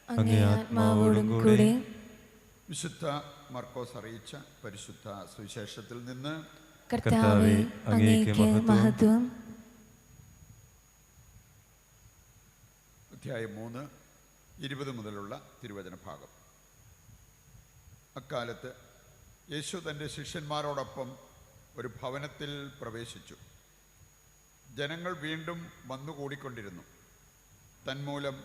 അങ്ങേ ആത്മാവോടും കൂടെ. വിശുദ്ധ മർക്കോസ് അറിയിച്ച പരിശുദ്ധ സുവിശേഷത്തിൽ നിന്ന്. കർത്താവേ, അങ്ങേക്ക് മഹത്വം. അധ്യായം 3, 20 മുതലുള്ള തിരുവചന ഭാഗം. അക്കാലത്ത് യേശു തൻ്റെ ശിഷ്യന്മാരോടൊപ്പം ഒരു ഭവനത്തിൽ പ്രവേശിച്ചു. ജനങ്ങൾ വീണ്ടും വന്നുകൂടിക്കൊണ്ടിരുന്നു. തന്മൂലം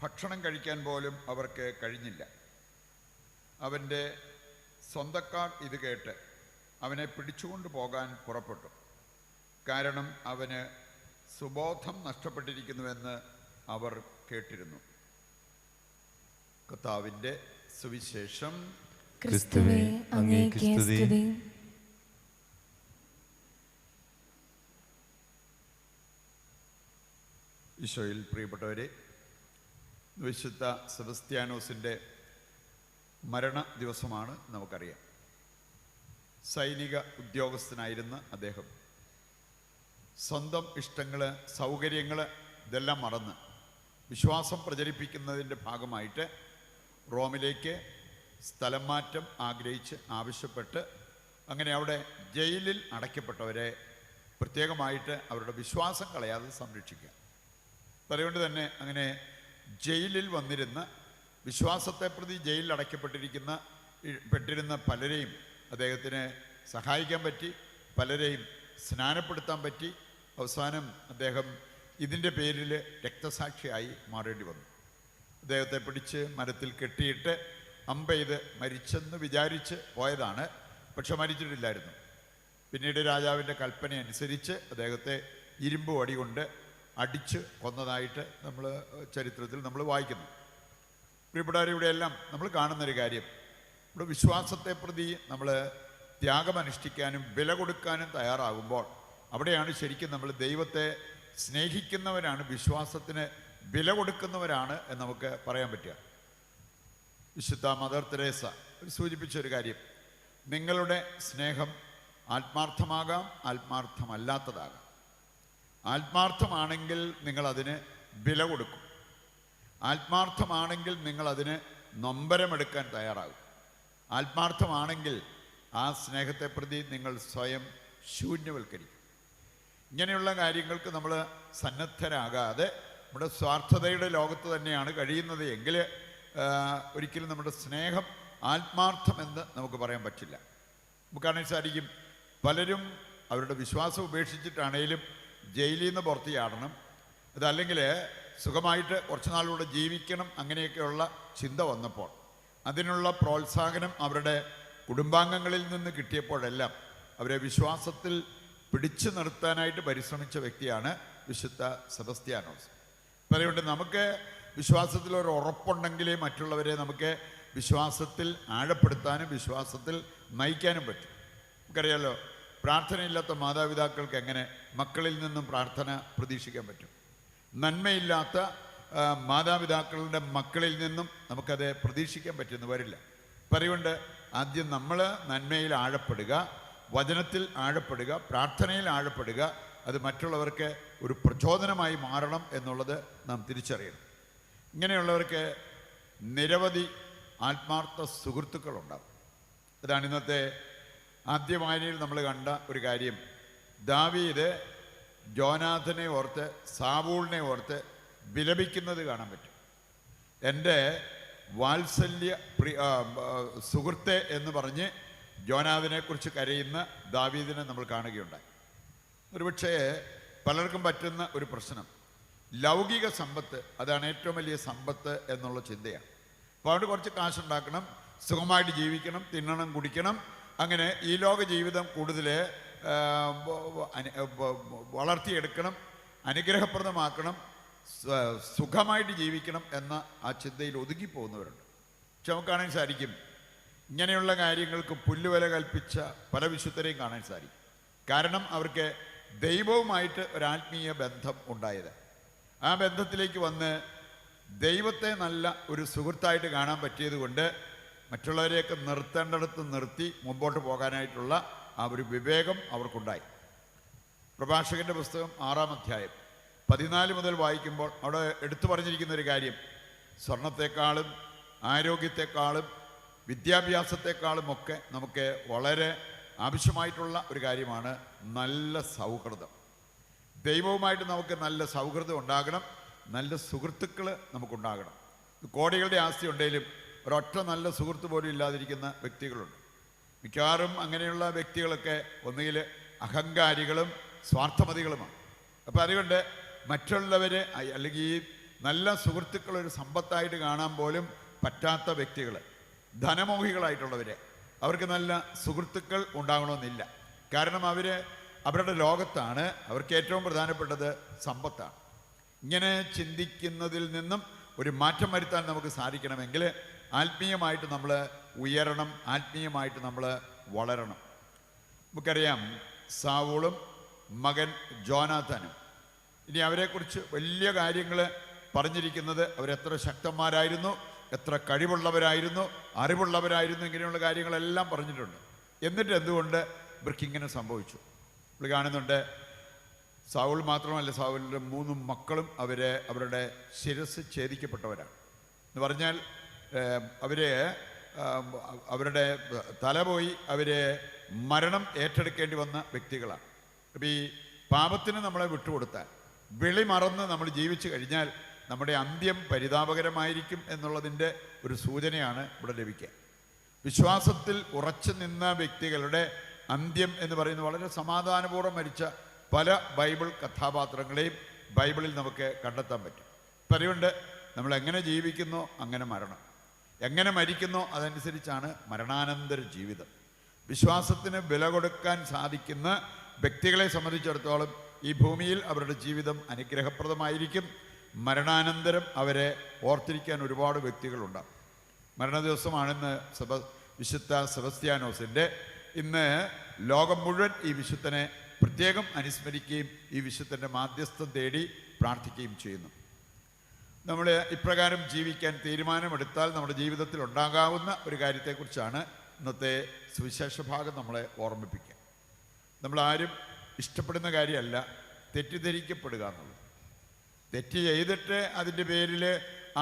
ഭക്ഷണം കഴിക്കാൻ പോലും അവർക്ക് കഴിഞ്ഞില്ല. അവൻ്റെ സ്വന്തക്കാർ ഇത് കേട്ട് അവനെ പിടിച്ചുകൊണ്ടു പോകാൻ പുറപ്പെട്ടു. കാരണം അവന് സുബോധം നഷ്ടപ്പെട്ടിരിക്കുന്നുവെന്ന് അവർ കേട്ടിരുന്നു. കർത്താവിൻ്റെ സുവിശേഷം. ക്രിസ്തുവേ, അങ്ങേക്ക് സ്തുതി. ഈശോയിൽ പ്രിയപ്പെട്ടവരെ, വിശുദ്ധ സെബസ്ത്യാനോസിൻ്റെ മരണ ദിവസമാണ് നമുക്കറിയാം. സൈനിക ഉദ്യോഗസ്ഥനായിരുന്ന അദ്ദേഹം സ്വന്തം ഇഷ്ടങ്ങൾ, സൗകര്യങ്ങൾ ഇതെല്ലാം മറന്ന് വിശ്വാസം പ്രചരിപ്പിക്കുന്നതിൻ്റെ ഭാഗമായിട്ട് റോമിലേക്ക് സ്ഥലം മാറ്റം ആവശ്യപ്പെട്ട് അങ്ങനെ അവിടെ ജയിലിൽ അടയ്ക്കപ്പെട്ടവരെ പ്രത്യേകമായിട്ട് അവരുടെ വിശ്വാസം കളയാതെ സംരക്ഷിക്കുക. അതുകൊണ്ട് തന്നെ അങ്ങനെ ജയിലിൽ വന്നിരുന്ന, വിശ്വാസത്തെ പ്രതി ജയിലിൽ അടയ്ക്കപ്പെട്ടിരുന്ന പലരെയും അദ്ദേഹത്തിന് സഹായിക്കാൻ പറ്റി, പലരെയും സ്നാനപ്പെടുത്താൻ പറ്റി. അവസാനം അദ്ദേഹം ഇതിൻ്റെ പേരിൽ രക്തസാക്ഷിയായി മാറേണ്ടി വന്നു. അദ്ദേഹത്തെ പിടിച്ച് മരത്തിൽ കെട്ടിയിട്ട് അമ്പെയ്ത് മരിച്ചെന്ന് വിചാരിച്ച് പോയതാണ്, പക്ഷെ മരിച്ചിട്ടില്ലായിരുന്നു. പിന്നീട് രാജാവിൻ്റെ കൽപ്പന അനുസരിച്ച് അദ്ദേഹത്തെ ഇരുമ്പ് വടി കൊണ്ട് അടിച്ച് കൊന്നതായിട്ട് ചരിത്രത്തിൽ നമ്മൾ വായിക്കുന്നു. പ്രിയപ്പെട്ടവരിവിടെയെല്ലാം നമ്മൾ കാണുന്നൊരു കാര്യം, നമ്മുടെ വിശ്വാസത്തെ പ്രതി നമ്മൾ ത്യാഗമനുഷ്ഠിക്കാനും വില കൊടുക്കാനും തയ്യാറാകുമ്പോൾ അവിടെയാണ് ശരിക്കും നമ്മൾ ദൈവത്തെ സ്നേഹിക്കുന്നവരാണ്, വിശ്വാസത്തിന് വില കൊടുക്കുന്നവരാണ് എന്ന് നമുക്ക് പറയാൻ പറ്റുക. വിശുദ്ധ മദർ തെരേസ സൂചിപ്പിച്ചൊരു കാര്യം, നിങ്ങളുടെ സ്നേഹം ആത്മാർത്ഥമാകാം, ആത്മാർത്ഥമല്ലാത്തതാകാം. ആത്മാർത്ഥമാണെങ്കിൽ നിങ്ങളതിന് വില കൊടുക്കും. ആത്മാർത്ഥമാണെങ്കിൽ നിങ്ങളതിന് നൊമ്പരമെടുക്കാൻ തയ്യാറാകും. ആത്മാർത്ഥമാണെങ്കിൽ ആ സ്നേഹത്തെ പ്രതി നിങ്ങൾ സ്വയം ശൂന്യവൽക്കരിക്കും. ഇങ്ങനെയുള്ള കാര്യങ്ങൾക്ക് നമ്മൾ സന്നദ്ധരാകാതെ നമ്മുടെ സ്വാർത്ഥതയുടെ ലോകത്ത് തന്നെയാണ് കഴിയുന്നത് എങ്കിൽ ഒരിക്കലും നമ്മുടെ സ്നേഹം ആത്മാർത്ഥമെന്ന് നമുക്ക് പറയാൻ പറ്റില്ല. നമുക്കാണെങ്കിൽ സാധിക്കും, പലരും അവരുടെ വിശ്വാസം ഉപേക്ഷിച്ചിട്ടാണേലും ജയിലിൽ നിന്ന് പുറത്ത് ചാടണം, അതല്ലെങ്കിൽ സുഖമായിട്ട് കുറച്ച് നാളുകൂടെ ജീവിക്കണം, അങ്ങനെയൊക്കെയുള്ള ചിന്ത വന്നപ്പോൾ അതിനുള്ള പ്രോത്സാഹനം അവരുടെ കുടുംബാംഗങ്ങളിൽ നിന്ന് കിട്ടിയപ്പോഴെല്ലാം അവരെ വിശ്വാസത്തിൽ പിടിച്ചു നിർത്താനായിട്ട് പരിശ്രമിച്ച വ്യക്തിയാണ് വിശുദ്ധ സെബസ്ത്യാനോസ്. അപ്പം അതുകൊണ്ട് നമുക്ക് വിശ്വാസത്തിൽ ഒരു ഉറപ്പുണ്ടെങ്കിലേ മറ്റുള്ളവരെ നമുക്ക് വിശ്വാസത്തിൽ ആഴപ്പെടുത്താനും വിശ്വാസത്തിൽ നയിക്കാനും പറ്റും. നമുക്കറിയാലോ, പ്രാർത്ഥനയില്ലാത്ത മാതാപിതാക്കൾക്ക് എങ്ങനെ മക്കളിൽ നിന്നും പ്രാർത്ഥന പ്രതീക്ഷിക്കാൻ പറ്റും? നന്മയില്ലാത്ത മാതാപിതാക്കളുടെ മക്കളിൽ നിന്നും നമുക്കത് പ്രതീക്ഷിക്കാൻ പറ്റുമെന്ന് വരില്ല. അപ്പം അതുകൊണ്ട് ആദ്യം നമ്മൾ നന്മയിൽ ആഴപ്പെടുക, വചനത്തിൽ ആഴപ്പെടുക, പ്രാർത്ഥനയിൽ ആഴപ്പെടുക. അത് മറ്റുള്ളവർക്ക് ഒരു പ്രചോദനമായി മാറണം എന്നുള്ളത് നാം തിരിച്ചറിയണം. ഇങ്ങനെയുള്ളവർക്ക് നിരവധി ആത്മാർത്ഥ സുഹൃത്തുക്കളുണ്ടാകും. അതാണ് ഇന്നത്തെ ആദ്യ വായനയിൽ നമ്മൾ കണ്ട ഒരു കാര്യം. ദാവീദ് ജോനാഥനെ ഓർത്ത്, സാവൂളിനെ ഓർത്ത് വിലപിക്കുന്നത് കാണാൻ പറ്റും. എൻ്റെ വാത്സല്യ സുഹൃത്തെ എന്ന് പറഞ്ഞ് ജോനാഥിനെക്കുറിച്ച് കരയുന്ന ദാവീദിനെ നമ്മൾ കാണുകയുണ്ടായി. ഒരുപക്ഷേ പലർക്കും പറ്റുന്ന ഒരു പ്രശ്നം ലൗകിക സമ്പത്ത്, അതാണ് ഏറ്റവും വലിയ സമ്പത്ത് എന്നുള്ള ചിന്തയാണ്. അപ്പോൾ അവിടെ കുറച്ച് കാശുണ്ടാക്കണം, സുഖമായിട്ട് ജീവിക്കണം, തിന്നണം, കുടിക്കണം, അങ്ങനെ ഈ ലോക ജീവിതം കൂടുതൽ വളർത്തിയെടുക്കണം, അനുഗ്രഹപ്രദമാക്കണം, സുഖമായിട്ട് ജീവിക്കണം എന്ന ആ ചിന്തയിൽ ഒതുങ്ങിപ്പോകുന്നവരുണ്ട്. പക്ഷെ നമുക്ക് കാണാൻ സാധിക്കും, ഇങ്ങനെയുള്ള കാര്യങ്ങൾക്ക് പുല്ലുവില കൽപ്പിച്ച പല വിശുദ്ധരെയും കാണാൻ സാധിക്കും. കാരണം അവർക്ക് ദൈവവുമായിട്ട് ഒരാത്മീയ ബന്ധം ഉണ്ടായത്. ആ ബന്ധത്തിലേക്ക് വന്ന് ദൈവത്തെ നല്ല ഒരു സുഹൃത്തായിട്ട് കാണാൻ പറ്റിയത് കൊണ്ട് മറ്റുള്ളവരെയൊക്കെ നിർത്തേണ്ടടുത്ത് നിർത്തി മുമ്പോട്ട് പോകാനായിട്ടുള്ള ആ ഒരു വിവേകം അവർക്കുണ്ടായി. പ്രഭാഷകൻ്റെ പുസ്തകം 6-ാം അധ്യായം 14 മുതൽ വായിക്കുമ്പോൾ അവിടെ എടുത്തു പറഞ്ഞിരിക്കുന്ന ഒരു കാര്യം, സ്വർണത്തെക്കാളും ആരോഗ്യത്തെക്കാളും വിദ്യാഭ്യാസത്തെക്കാളും ഒക്കെ നമുക്ക് വളരെ ആവശ്യമായിട്ടുള്ള ഒരു കാര്യമാണ് നല്ല സൗഹൃദം. ദൈവവുമായിട്ട് നമുക്ക് നല്ല സൗഹൃദം ഉണ്ടാകണം, നല്ല സുഹൃത്തുക്കൾ നമുക്കുണ്ടാകണം. കോടികളുടെ ആസ്തി ഉണ്ടെങ്കിലും ഒരൊറ്റ നല്ല സുഹൃത്ത് പോലും ഇല്ലാതിരിക്കുന്ന വ്യക്തികളുണ്ട്. മിക്കവാറും അങ്ങനെയുള്ള വ്യക്തികളൊക്കെ ഒന്നുകിൽ അഹങ്കാരികളും സ്വാർത്ഥമതികളുമാണ്. അപ്പോൾ അതുകൊണ്ട് മറ്റുള്ളവർ അല്ലെങ്കിൽ ഈ നല്ല സുഹൃത്തുക്കളൊരു സമ്പത്തായിട്ട് കാണാൻ പോലും പറ്റാത്ത വ്യക്തികൾ, ധനമോഹികളായിട്ടുള്ളവരെ, അവർക്ക് നല്ല സുഹൃത്തുക്കൾ ഉണ്ടാകണമെന്നില്ല. കാരണം അവരുടെ ലോകത്താണ് അവർക്ക് ഏറ്റവും പ്രധാനപ്പെട്ടത് സമ്പത്താണ്. ഇങ്ങനെ ചിന്തിക്കുന്നതിൽ നിന്നും ഒരു മാറ്റം വരുത്താൻ നമുക്ക് സാധിക്കണമെങ്കിൽ ആത്മീയമായിട്ട് നമ്മൾ ഉയരണം, ആത്മീയമായിട്ട് നമ്മൾ വളരണം. നമുക്കറിയാം സാവൂളും മകൻ ജോനാഥാനും. ഇനി അവരെക്കുറിച്ച് വലിയ കാര്യങ്ങൾ പറഞ്ഞിരിക്കുന്നത് അവരെത്ര ശക്തന്മാരായിരുന്നു, എത്ര കഴിവുള്ളവരായിരുന്നു, അറിവുള്ളവരായിരുന്നു, ഇങ്ങനെയുള്ള കാര്യങ്ങളെല്ലാം പറഞ്ഞിട്ടുണ്ട്. എന്നിട്ട് എന്തുകൊണ്ട് ഇവർക്കിങ്ങനെ സംഭവിച്ചു? നമ്മൾ കാണുന്നുണ്ട്, സൗൾ മാത്രമല്ല, സൗലിൻ്റെ 3 മക്കളും അവരുടെ ശിരസ് ഛേദിക്കപ്പെട്ടവരാണ്. എന്ന് പറഞ്ഞാൽ അവരുടെ തല പോയി മരണം ഏറ്റെടുക്കേണ്ടി വന്ന വ്യക്തികളാണ്. അപ്പം ഈ പാപത്തിന് നമ്മളെ വിട്ടുകൊടുത്താൽ, വിളി മറന്ന് നമ്മൾ ജീവിച്ചു കഴിഞ്ഞാൽ നമ്മുടെ അന്ത്യം പരിതാപകരമായിരിക്കും എന്നുള്ളതിൻ്റെ ഒരു സൂചനയാണ് ഇവിടെ ലഭിക്കുക. വിശ്വാസത്തിൽ ഉറച്ചു നിന്ന വ്യക്തികളുടെ അന്ത്യം എന്ന് പറയുന്നത് വളരെ സമാധാനപൂർവ്വം മരിച്ച പല ബൈബിൾ കഥാപാത്രങ്ങളെയും ബൈബിളിൽ നമുക്ക് കണ്ടെത്താൻ പറ്റും. അപ്പം അതുകൊണ്ട് നമ്മൾ എങ്ങനെ ജീവിക്കുന്നോ അങ്ങനെ മരണം, എങ്ങനെ മരിക്കുന്നോ അതനുസരിച്ചാണ് മരണാനന്തര ജീവിതം. വിശ്വാസത്തിന് വില കൊടുക്കാൻ സാധിക്കുന്ന വ്യക്തികളെ സംബന്ധിച്ചിടത്തോളം ഈ ഭൂമിയിൽ അവരുടെ ജീവിതം അനുഗ്രഹപ്രദമായിരിക്കും. മരണാനന്തരം അവരെ ഓർത്തിരിക്കാൻ ഒരുപാട് വ്യക്തികളുണ്ടാകും. മരണദിവസമാണെന്ന് വിശുദ്ധ സെബസ്ത്യാനോസിൻ്റെ. ഇന്ന് ലോകം മുഴുവൻ ഈ വിശുദ്ധനെ പ്രത്യേകം അനുസ്മരിക്കുകയും ഈ വിശുദ്ധൻ്റെ മാധ്യസ്ഥം തേടി പ്രാർത്ഥിക്കുകയും ചെയ്യുന്നു. നമ്മൾ ഇപ്രകാരം ജീവിക്കാൻ തീരുമാനമെടുത്താൽ നമ്മുടെ ജീവിതത്തിൽ ഉണ്ടാകാവുന്ന ഒരു കാര്യത്തെക്കുറിച്ചാണ് ഇന്നത്തെ സുവിശേഷ ഭാഗം നമ്മളെ ഓർമ്മിപ്പിക്കുക. നമ്മളാരും ഇഷ്ടപ്പെടുന്ന കാര്യമല്ല തെറ്റിദ്ധരിക്കപ്പെടുക എന്നുള്ളത്. തെറ്റ് ചെയ്തിട്ട് അതിൻ്റെ പേരിൽ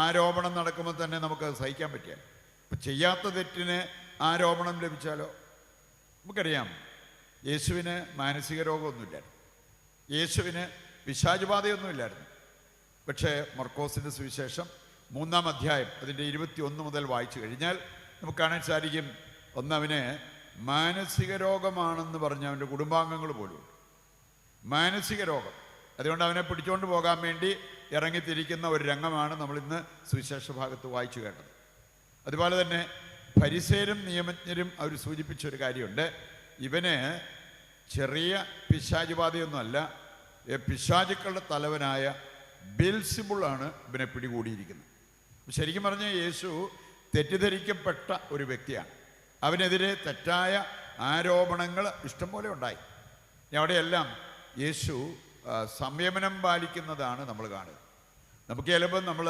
ആരോപണം നടക്കുമ്പോൾ തന്നെ നമുക്കത് സഹിക്കാൻ പറ്റില്ല. അപ്പം ചെയ്യാത്ത തെറ്റിന് ആരോപണം ലഭിച്ചാലോ? നമുക്കറിയാം, യേശുവിന് മാനസിക രോഗമൊന്നുമില്ലായിരുന്നു, യേശുവിന് പിശാചുബാധയൊന്നുമില്ലായിരുന്നു. പക്ഷേ മർക്കോസിൻ്റെ സുവിശേഷം 3-ാം അധ്യായം അതിൻ്റെ 21 മുതൽ വായിച്ചു കഴിഞ്ഞാൽ നമുക്ക് കാണാൻ സാധിക്കും, അവന് മാനസിക രോഗമാണെന്ന് പറഞ്ഞ അവൻ്റെ കുടുംബാംഗങ്ങൾ പോലും മാനസിക രോഗം. അതുകൊണ്ട് അവനെ പിടിച്ചുകൊണ്ട് പോകാൻ വേണ്ടി ഇറങ്ങിത്തിരിക്കുന്ന ഒരു രംഗമാണ് നമ്മളിന്ന് സുവിശേഷ ഭാഗത്ത് വായിച്ചു കേട്ടത്. അതുപോലെ തന്നെ ഫരിസേരും നിയമജ്ഞരും അവർ സൂചിപ്പിച്ചൊരു കാര്യമുണ്ട്. ഇവന് ചെറിയ പിശാചുബാധയൊന്നുമല്ല, പിശാചുക്കളുടെ തലവനായ ബെൽസിബുളാണ് ഇവനെ പിടികൂടിയിരിക്കുന്നത്. ശരിക്കും പറഞ്ഞാൽ യേശു തെറ്റിദ്ധരിക്കപ്പെട്ട ഒരു വ്യക്തിയാണ്. അവനെതിരെ തെറ്റായ ആരോപണങ്ങൾ ഇഷ്ടംപോലെ ഉണ്ടായി. അവിടെയെല്ലാം യേശു സംയമനം പാലിക്കുന്നതാണ് നമ്മൾ കാണുക. നമുക്ക് ചിലപ്പോൾ നമ്മൾ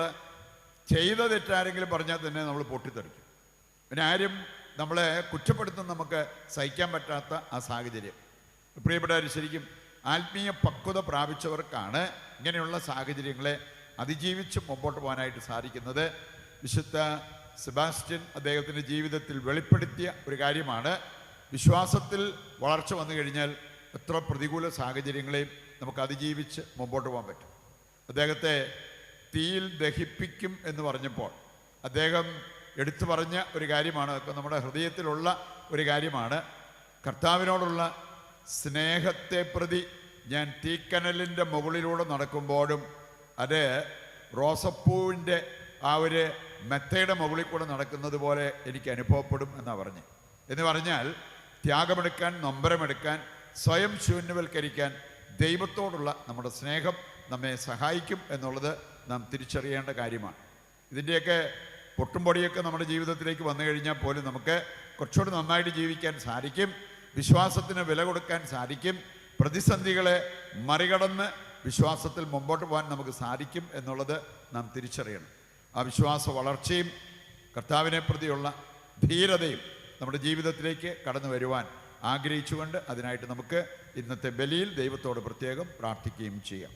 ചെയ്ത തെറ്റാരെങ്കിലും പറഞ്ഞാൽ തന്നെ നമ്മൾ പൊട്ടിത്തെറിക്കും. പിന്നെ ആരും നമ്മളെ കുറ്റപ്പെടുത്തുന്ന നമുക്ക് സഹിക്കാൻ പറ്റാത്ത ആ സാഹചര്യം. പ്രിയപ്പെട്ടവർ, ശരിക്കും ആത്മീയ പക്വത പ്രാപിച്ചവർക്കാണ് ഇങ്ങനെയുള്ള സാഹചര്യങ്ങളെ അതിജീവിച്ച് മുമ്പോട്ട് പോകാനായിട്ട് സാധിക്കുന്നത്. വിശുദ്ധ സെബാസ്റ്റ്യൻ അദ്ദേഹത്തിൻ്റെ ജീവിതത്തിൽ വെളിപ്പെടുത്തിയ ഒരു കാര്യമാണ്. വിശ്വാസത്തിൽ വളർച്ച വന്നു കഴിഞ്ഞാൽ എത്ര പ്രതികൂല സാഹചര്യങ്ങളെയും നമുക്ക് അതിജീവിച്ച് മുമ്പോട്ട് പോകാൻ പറ്റും. അദ്ദേഹത്തെ തീയിൽ ദഹിപ്പിക്കും എന്ന് പറഞ്ഞപ്പോൾ അദ്ദേഹം എടുത്തു പറഞ്ഞ ഒരു കാര്യമാണ്, അതൊക്കെ നമ്മുടെ ഹൃദയത്തിലുള്ള ഒരു കാര്യമാണ്. കർത്താവിനോടുള്ള സ്നേഹത്തെ പ്രതി ഞാൻ തീക്കനലിൻ്റെ മുകളിലൂടെ നടക്കുമ്പോഴും അത് റോസപ്പൂവിൻ്റെ ആ ഒരു മെത്തയുടെ മുകളിൽ കൂടെ നടക്കുന്നത് പോലെ എനിക്ക് അനുഭവപ്പെടും എന്നാണ് പറഞ്ഞത്. എന്ന് പറഞ്ഞാൽ ത്യാഗമെടുക്കാൻ, നൊമ്പരമെടുക്കാൻ, സ്വയം ശൂന്യവൽക്കരിക്കാൻ ദൈവത്തോടുള്ള നമ്മുടെ സ്നേഹം നമ്മെ സഹായിക്കും എന്നുള്ളത് നാം തിരിച്ചറിയേണ്ട കാര്യമാണ്. ഇതിൻ്റെയൊക്കെ പൊട്ടുംപൊടിയൊക്കെ നമ്മുടെ ജീവിതത്തിലേക്ക് വന്നു കഴിഞ്ഞാൽ പോലും നമുക്ക് കുറച്ചുകൂടി നന്നായിട്ട് ജീവിക്കാൻ സാധിക്കും, വിശ്വാസത്തിന് വില കൊടുക്കാൻ സാധിക്കും, പ്രതിസന്ധികളെ മറികടന്ന് വിശ്വാസത്തിൽ മുമ്പോട്ട് പോകാൻ നമുക്ക് സാധിക്കും എന്നുള്ളത് നാം തിരിച്ചറിയണം. ആ വിശ്വാസ വളർച്ചയും കർത്താവിനെ പ്രതിയുള്ള ധീരതയും നമ്മുടെ ജീവിതത്തിലേക്ക് കടന്നു വരുവാൻ ആഗ്രഹിച്ചുകൊണ്ട് അതിനായിട്ട് നമുക്ക് ഇന്നത്തെ ബലിയിൽ ദൈവത്തോട് പ്രത്യേകം പ്രാർത്ഥിക്കുകയും ചെയ്യാം.